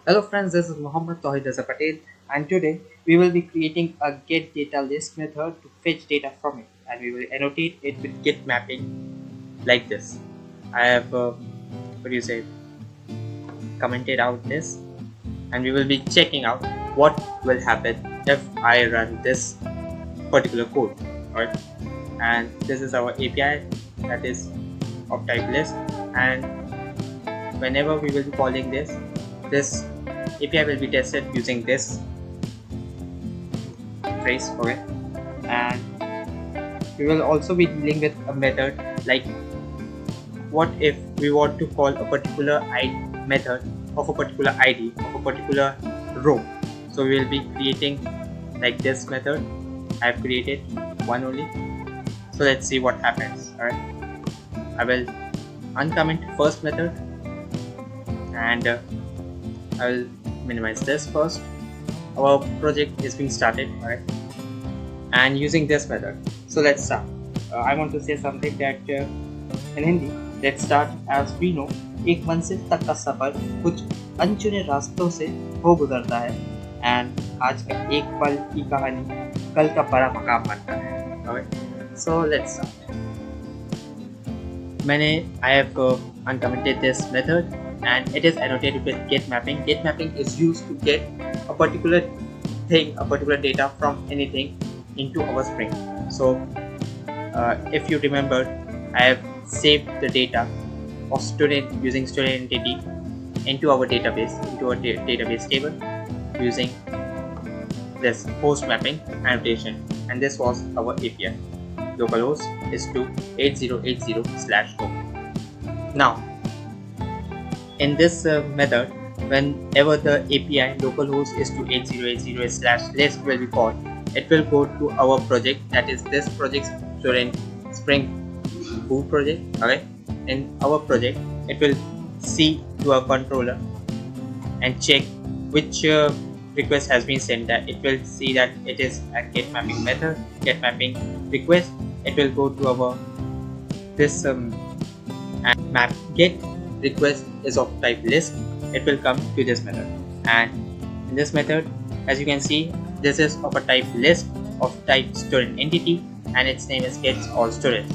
Hello friends, this is Muhammad Tawhid Patel, and today we will be creating a get data list method to fetch data from it, and we will annotate it with get mapping like this. I have commented out this, and we will be checking out what will happen if I run this particular code. Alright, and this is our API that is of type list, and whenever we will be calling this API will be tested using this phrase. Okay, and we will also be dealing with a method like what if we want to call a particular method of a particular ID of a particular row. So we will be creating like this method. I have created one only, so let's see what happens. Alright, I will uncomment first method, and I will minimize this first. Our project is being started, alright, and using this method. So let's start. I want to say something that in Hindi, let's start. As we know, एक मंजिल तक का सफर कुछ अनचुने रास्तों से हो गुजरता है, and आज का एक पल की कहानी कल का बड़ा मकाम बनता है. Alright, so let's start. I have uncommented this method, and it is annotated with get mapping. Get mapping is used to get a particular thing, a particular data from anything into our Spring. So if you remember, I have saved the data of student using student entity into our database, into a database table using this post mapping annotation, and this was our API. Localhost is to 8080/home. Now, in this method, whenever the API localhost is to 8080/list will be called, it will go to our project, that is this project, student Spring Boot project. Okay, in our project, it will see to our controller and check which request has been sent. That it will see that it is a get mapping method, get mapping request. It will go to our this and map get request is of type list. It will come to this method, and in this method, as you can see, this is of a type list of type student entity, and its name is gets all students.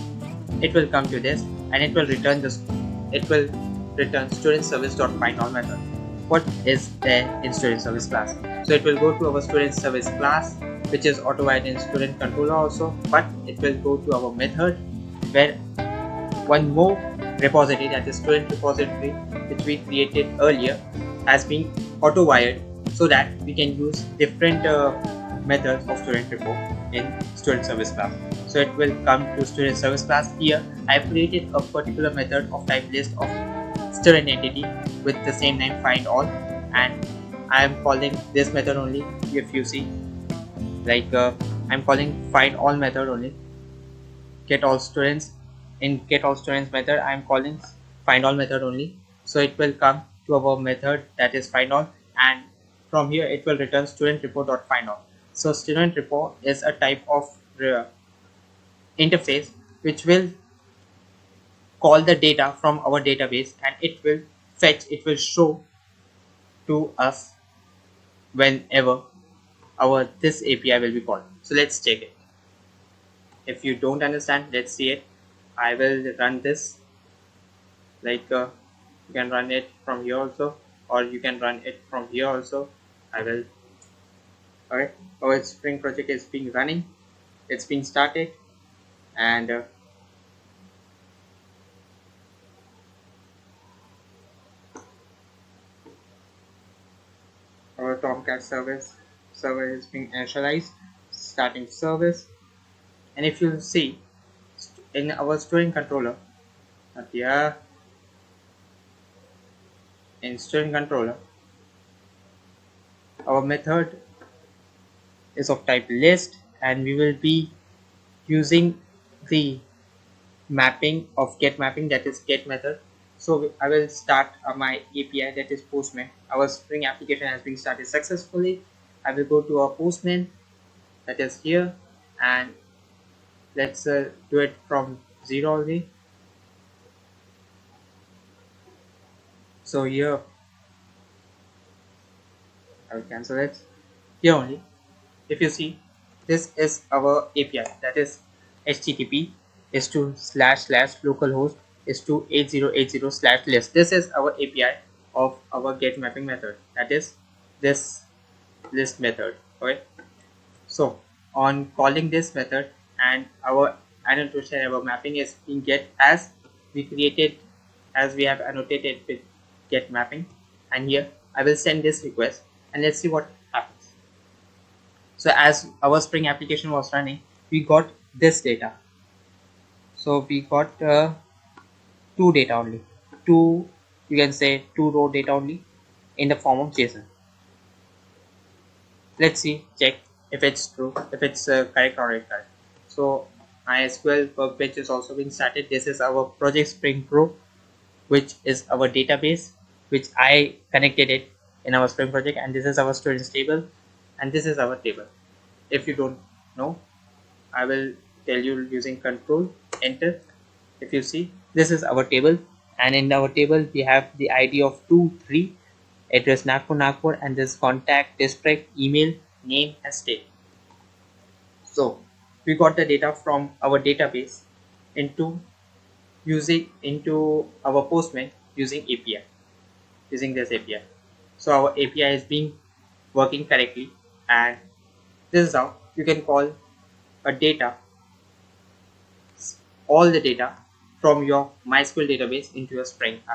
It will come to this, and it will return this. It will return StudentService.findAll method. What is there in StudentService class? So it will go to our StudentService class, which is auto-add in student controller also, but it will go to our method where one more repository, that is StudentRepository, which we created earlier, has been auto-wired so that we can use different methods of StudentRepo in StudentService class. So it will come to StudentService class. Here I have created a particular method of type list of student entity with the same name findAll, and I am calling this method only. If you see, like I'm calling findAll method only. Get all students, in get all students method I am calling findAll method only. So it will come to our method, that is findAll, and from here it will return studentrepo.findAll. So studentrepo is a type of interface which will call the data from our database, and it will fetch, it will show to us whenever our this API will be called. So let's check it. If you don't understand, let's see it. I will run this like you can run it from here also, or you can run it from here also. I will. Alright, our Spring project is being running, it's being started, and our Tomcat server is being initialized, starting service. And if you see in our student controller, here in student controller, our method is of type list, and we will be using the mapping of get mapping, that is get method. So I will start my API, that is Postman. Our Spring application has been started successfully. I will go to our Postman, that is here, and let's do it from 0 only. So here I will cancel it. Here only, if you see, this is our API, that is HTTP is to slash slash localhost is to 8080 slash list. This is our API of our get mapping method, that is this list method. Okay, so on calling this method, and our annotation, our mapping is being get as we created, as we have annotated with get mapping. And here I will send this request, and let's see what happens. So as our Spring application was running, we got this data. So we got two data only, two, you can say two row data only in the form of JSON. Let's see, check if it's true, if it's correct or incorrect. So MySQL workbench is also being started. This is our project Spring Pro, which is our database, which I connected it in our Spring project, and this is our students table, and this is our table. If you don't know, I will tell you using control enter. If you see, this is our table, and in our table we have the ID of 2 3, address Nagpur, and this contact, district, email, name and state. So we got the data from our database into our Postman using API, using this API. So our API is being working correctly, and this is how you can call a data, all the data from your MySQL database into your Spring app.